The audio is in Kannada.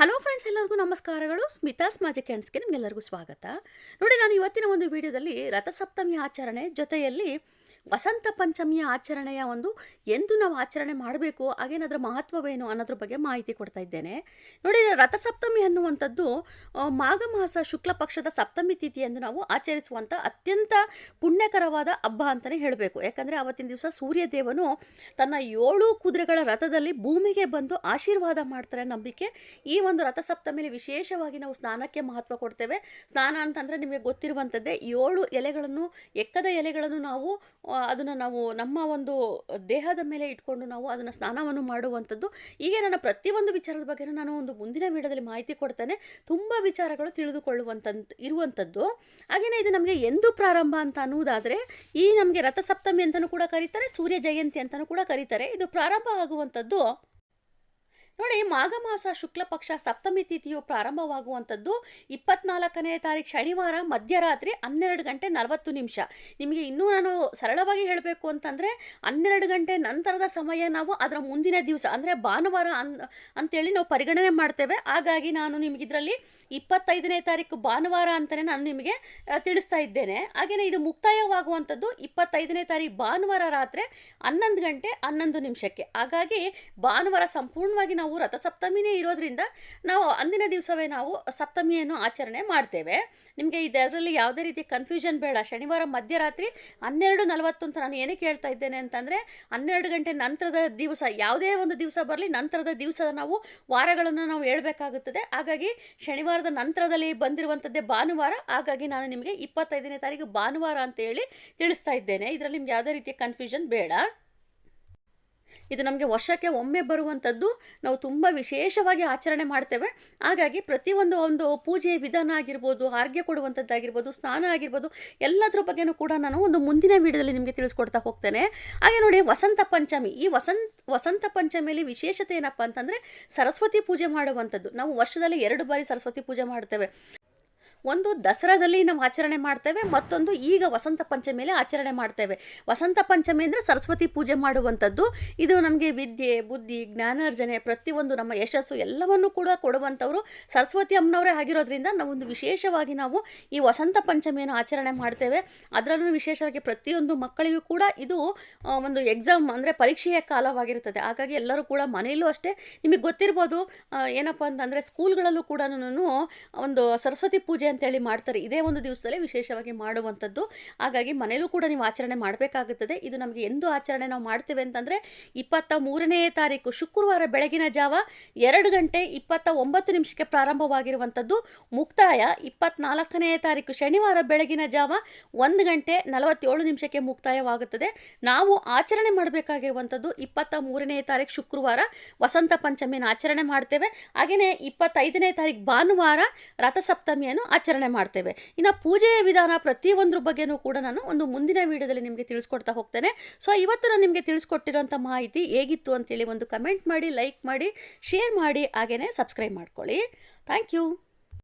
ಹಲೋ ಫ್ರೆಂಡ್ಸ್, ಎಲ್ಲರಿಗೂ ನಮಸ್ಕಾರಗಳು. ಸ್ಮಿತಾಸ್ ಮ್ಯಾಜಿಕ್ ಹ್ಯಾಂಡ್ಸ್ಗೆ ನಿಮಗೆಲ್ಲರಿಗೂ ಸ್ವಾಗತ. ನೋಡಿ, ನಾನು ಇವತ್ತಿನ ಒಂದು ವಿಡಿಯೋದಲ್ಲಿ ರಥಸಪ್ತಮಿ ಆಚರಣೆ ಜೊತೆಯಲ್ಲಿ ವಸಂತ ಪಂಚಮಿಯ ಆಚರಣೆಯ ಎಂದು ನಾವು ಆಚರಣೆ ಮಾಡಬೇಕು, ಹಾಗೇನಾದ್ರ ಮಹತ್ವವೇನು ಅನ್ನೋದ್ರ ಬಗ್ಗೆ ಮಾಹಿತಿ ಕೊಡ್ತಾ ಇದ್ದೇನೆ. ನೋಡಿ, ರಥಸಪ್ತಮಿ ಅನ್ನುವಂಥದ್ದು ಮಾಘ ಮಾಸ ಶುಕ್ಲ ಪಕ್ಷದ ಸಪ್ತಮಿ ತಿಥಿಯಂದು ನಾವು ಆಚರಿಸುವಂಥ ಅತ್ಯಂತ ಪುಣ್ಯಕರವಾದ ಹಬ್ಬ ಅಂತಲೇ ಹೇಳಬೇಕು. ಯಾಕಂದರೆ ಆವತ್ತಿನ ದಿವಸ ಸೂರ್ಯದೇವನು ತನ್ನ 7 ಕುದುರೆಗಳ ರಥದಲ್ಲಿ ಭೂಮಿಗೆ ಬಂದು ಆಶೀರ್ವಾದ ಮಾಡ್ತಾರೆ ನಂಬಿಕೆ. ಈ ಒಂದು ರಥಸಪ್ತಮಿಯಲ್ಲಿ ವಿಶೇಷವಾಗಿ ನಾವು ಸ್ನಾನಕ್ಕೆ ಮಹತ್ವ ಕೊಡ್ತೇವೆ. ಸ್ನಾನ ಅಂತಂದರೆ ನಿಮಗೆ ಗೊತ್ತಿರುವಂಥದ್ದೇ, 7 ಎಲೆಗಳನ್ನು, ಎಕ್ಕದ ಎಲೆಗಳನ್ನು ಅದನ್ನು ನಾವು ನಮ್ಮ ಒಂದು ದೇಹದ ಮೇಲೆ ಇಟ್ಕೊಂಡು ನಾವು ಅದನ್ನು ಸ್ನಾನವನ್ನು ಮಾಡುವಂಥದ್ದು. ಹೀಗೆ ನನ್ನ ಪ್ರತಿಯೊಂದು ವಿಚಾರದ ಬಗ್ಗೆ ನಾನು ಒಂದು ಮುಂದಿನ ವಿಡಿಯೋದಲ್ಲಿ ಮಾಹಿತಿ ಕೊಡ್ತೇನೆ. ತುಂಬ ವಿಚಾರಗಳು ಇರುವಂಥದ್ದು. ಹಾಗೆಯೇ ಇದು ನಮಗೆ ಎಂದು ಪ್ರಾರಂಭ ಅಂತ ಅನ್ನುವುದಾದರೆ, ಈ ನಮಗೆ ರಥಸಪ್ತಮಿ ಅಂತಲೂ ಕೂಡ ಕರೀತಾರೆ, ಸೂರ್ಯ ಜಯಂತಿ ಅಂತಲೂ ಕೂಡ ಕರೀತಾರೆ. ಇದು ಪ್ರಾರಂಭ ಆಗುವಂಥದ್ದು ನೋಡಿ, ಮಾಘ ಮಾಸ ಶುಕ್ಲ ಪಕ್ಷ ಸಪ್ತಮಿ ತಿಥಿಯು ಪ್ರಾರಂಭವಾಗುವಂಥದ್ದು 24ನೇ ತಾರೀಕು ಶನಿವಾರ ಮಧ್ಯರಾತ್ರಿ 12 ಗಂಟೆ 40 ನಿಮಿಷ. ನಿಮಗೆ ಇನ್ನೂ ನಾನು ಸರಳವಾಗಿ ಹೇಳಬೇಕು ಅಂತಂದರೆ 12 ಗಂಟೆ ನಂತರದ ಸಮಯ ನಾವು ಅದರ ಮುಂದಿನ ದಿವಸ ಅಂದರೆ ಭಾನುವಾರ ಅಂತೇಳಿ ನಾವು ಪರಿಗಣನೆ ಮಾಡ್ತೇವೆ. ಹಾಗಾಗಿ ನಾನು ನಿಮಗಿದರಲ್ಲಿ 25ನೇ ತಾರೀಕು ಭಾನುವಾರ ಅಂತಲೇ ನಾನು ನಿಮಗೆ ತಿಳಿಸ್ತಾ ಇದ್ದೇನೆ. ಹಾಗೆಯೇ ಇದು ಮುಕ್ತಾಯವಾಗುವಂಥದ್ದು 25ನೇ ತಾರೀಕು ಭಾನುವಾರ ರಾತ್ರಿ 11 ಗಂಟೆ 11 ನಿಮಿಷಕ್ಕೆ. ಹಾಗಾಗಿ ಭಾನುವಾರ ಸಂಪೂರ್ಣವಾಗಿ ನಾವು ರಥಸಪ್ತಮಿನೇ ಇರೋದ್ರಿಂದ ನಾವು ಅಂದಿನ ದಿವಸವೇ ನಾವು ಸಪ್ತಮಿಯನ್ನು ಆಚರಣೆ ಮಾಡ್ತೇವೆ. ನಿಮಗೆ ಇದರಲ್ಲಿ ಯಾವುದೇ ರೀತಿ ಕನ್ಫ್ಯೂಷನ್ ಬೇಡ. ಶನಿವಾರ ಮಧ್ಯರಾತ್ರಿ 12:40 ಅಂತ ನಾನು ಏನಕ್ಕೆ ಹೇಳ್ತಾ ಇದ್ದೇನೆ ಅಂತಂದರೆ, 12 ಗಂಟೆ ನಂತರದ ದಿವಸ, ಯಾವುದೇ ಒಂದು ದಿವಸ ಬರಲಿ ನಂತರದ ದಿವಸ ನಾವು ವಾರಗಳನ್ನು ನಾವು ಹೇಳ್ಬೇಕಾಗುತ್ತದೆ. ಹಾಗಾಗಿ ಶನಿವಾರದ ನಂತರದಲ್ಲಿ ಬಂದಿರುವಂಥದ್ದೇ ಭಾನುವಾರ. ಹಾಗಾಗಿ ನಾನು ನಿಮಗೆ 25ನೇ ತಾರೀಕು ಭಾನುವಾರ ಅಂತ ಹೇಳಿ ತಿಳಿಸ್ತಾ ಇದ್ದೇನೆ. ಇದರಲ್ಲಿ ನಿಮ್ಗೆ ಯಾವುದೇ ರೀತಿಯ ಕನ್ಫ್ಯೂಷನ್ ಬೇಡ. ಇದು ನಮಗೆ ವರ್ಷಕ್ಕೆ ಒಮ್ಮೆ ಬರುವಂಥದ್ದು. ನಾವು ತುಂಬ ವಿಶೇಷವಾಗಿ ಆಚರಣೆ ಮಾಡ್ತೇವೆ. ಹಾಗಾಗಿ ಪ್ರತಿಯೊಂದು ಪೂಜೆ ವಿಧಾನ ಆಗಿರ್ಬೋದು, ಆರ್ಘ್ಯ ಕೊಡುವಂಥದ್ದಾಗಿರ್ಬೋದು, ಸ್ನಾನ ಆಗಿರ್ಬೋದು, ಎಲ್ಲದರ ಬಗ್ಗೆನೂ ಕೂಡ ನಾನು ಒಂದು ಮುಂದಿನ ವಿಡಿಯೋದಲ್ಲಿ ನಿಮಗೆ ತಿಳಿಸ್ಕೊಡ್ತಾ ಹೋಗ್ತೇನೆ. ಹಾಗೆ ನೋಡಿ, ವಸಂತ ಪಂಚಮಿ. ಈ ವಸಂತ ಪಂಚಮಿಯಲ್ಲಿ ವಿಶೇಷತೆ ಏನಪ್ಪ ಅಂತಂದರೆ, ಸರಸ್ವತಿ ಪೂಜೆ ಮಾಡುವಂಥದ್ದು. ನಾವು ವರ್ಷದಲ್ಲಿ 2 ಬಾರಿ ಸರಸ್ವತಿ ಪೂಜೆ ಮಾಡ್ತೇವೆ. ಒಂದು ದಸರಾದಲ್ಲಿ ನಾವು ಆಚರಣೆ ಮಾಡ್ತೇವೆ, ಮತ್ತೊಂದು ಈಗ ವಸಂತ ಪಂಚಮಿಯಲ್ಲಿ ಆಚರಣೆ ಮಾಡ್ತೇವೆ. ವಸಂತ ಪಂಚಮಿ ಅಂದರೆ ಸರಸ್ವತಿ ಪೂಜೆ ಮಾಡುವಂಥದ್ದು. ಇದು ನಮಗೆ ವಿದ್ಯೆ, ಬುದ್ಧಿ, ಜ್ಞಾನಾರ್ಜನೆ, ಪ್ರತಿಯೊಂದು ನಮ್ಮ ಯಶಸ್ಸು ಎಲ್ಲವನ್ನೂ ಕೂಡ ಕೊಡುವಂಥವ್ರು ಸರಸ್ವತಿ ಅಮ್ಮನವರೇ ಆಗಿರೋದ್ರಿಂದ ನಾವೊಂದು ವಿಶೇಷವಾಗಿ ನಾವು ಈ ವಸಂತ ಪಂಚಮಿಯನ್ನು ಆಚರಣೆ ಮಾಡ್ತೇವೆ. ಅದರಲ್ಲೂ ವಿಶೇಷವಾಗಿ ಪ್ರತಿಯೊಂದು ಮಕ್ಕಳಿಗೂ ಕೂಡ ಇದು ಒಂದು ಎಕ್ಸಾಮ್ ಅಂದರೆ ಪರೀಕ್ಷೆಯ ಕಾಲವಾಗಿರುತ್ತದೆ. ಹಾಗಾಗಿ ಎಲ್ಲರೂ ಕೂಡ ಮನೆಯಲ್ಲೂ ಅಷ್ಟೇ, ನಿಮಗೆ ಗೊತ್ತಿರ್ಬೋದು, ಏನಪ್ಪ ಅಂತಂದರೆ ಸ್ಕೂಲ್ಗಳಲ್ಲೂ ಕೂಡ ಒಂದು ಸರಸ್ವತಿ ಪೂಜೆ ಅಂತೇಳಿ ಮಾಡ್ತಾರೆ. ಇದೇ ಒಂದು ದಿವಸದಲ್ಲೇ ವಿಶೇಷವಾಗಿ ಮಾಡುವಂಥದ್ದು. ಹಾಗಾಗಿ ಮನೆಯಲ್ಲೂ ಕೂಡ ನೀವು ಆಚರಣೆ ಮಾಡಬೇಕಾಗುತ್ತದೆ. ಇದು ನಮಗೆ ಎಂದು ಆಚರಣೆ ನಾವು ಮಾಡ್ತೇವೆ ಅಂತಂದರೆ, 23ನೇ ತಾರೀಕು ಶುಕ್ರವಾರ ಬೆಳಗಿನ ಜಾವ 2 ಗಂಟೆ 29 ನಿಮಿಷಕ್ಕೆ ಪ್ರಾರಂಭವಾಗಿರುವಂಥದ್ದು. ಮುಕ್ತಾಯ 24ನೇ ತಾರೀಕು ಶನಿವಾರ ಬೆಳಗಿನ ಜಾವ 1 ಗಂಟೆ 47 ನಿಮಿಷಕ್ಕೆ ಮುಕ್ತಾಯವಾಗುತ್ತದೆ. ನಾವು ಆಚರಣೆ ಮಾಡಬೇಕಾಗಿರುವಂಥದ್ದು 23ನೇ ತಾರೀಕು ಶುಕ್ರವಾರ ವಸಂತ ಪಂಚಮಿಯನ್ನು ಆಚರಣೆ ಮಾಡ್ತೇವೆ. ಹಾಗೆಯೇ 25ನೇ ತಾರೀಕು ಭಾನುವಾರ ರಥಸಪ್ತಮಿಯನ್ನು ಆಚರಣೆ ಮಾಡ್ತೇವೆ. ಇನ್ನು ಪೂಜೆಯ ವಿಧಾನ ಪ್ರತಿಯೊಂದ್ರ ಬಗ್ಗೆನೂ ಕೂಡ ನಾನು ಒಂದು ಮುಂದಿನ ವಿಡಿಯೋದಲ್ಲಿ ನಿಮಗೆ ತಿಳಿಸ್ಕೊಡ್ತಾ ಹೋಗ್ತೇನೆ. ಸೊ ಇವತ್ತು ನಾನು ನಿಮಗೆ ತಿಳಿಸ್ಕೊಟ್ಟಿರೋಂಥ ಮಾಹಿತಿ ಹೇಗಿತ್ತು ಅಂತೇಳಿ ಒಂದು ಕಮೆಂಟ್ ಮಾಡಿ, ಲೈಕ್ ಮಾಡಿ, ಶೇರ್ ಮಾಡಿ, ಹಾಗೆಯೇ ಸಬ್ಸ್ಕ್ರೈಬ್ ಮಾಡ್ಕೊಳ್ಳಿ. Thank you.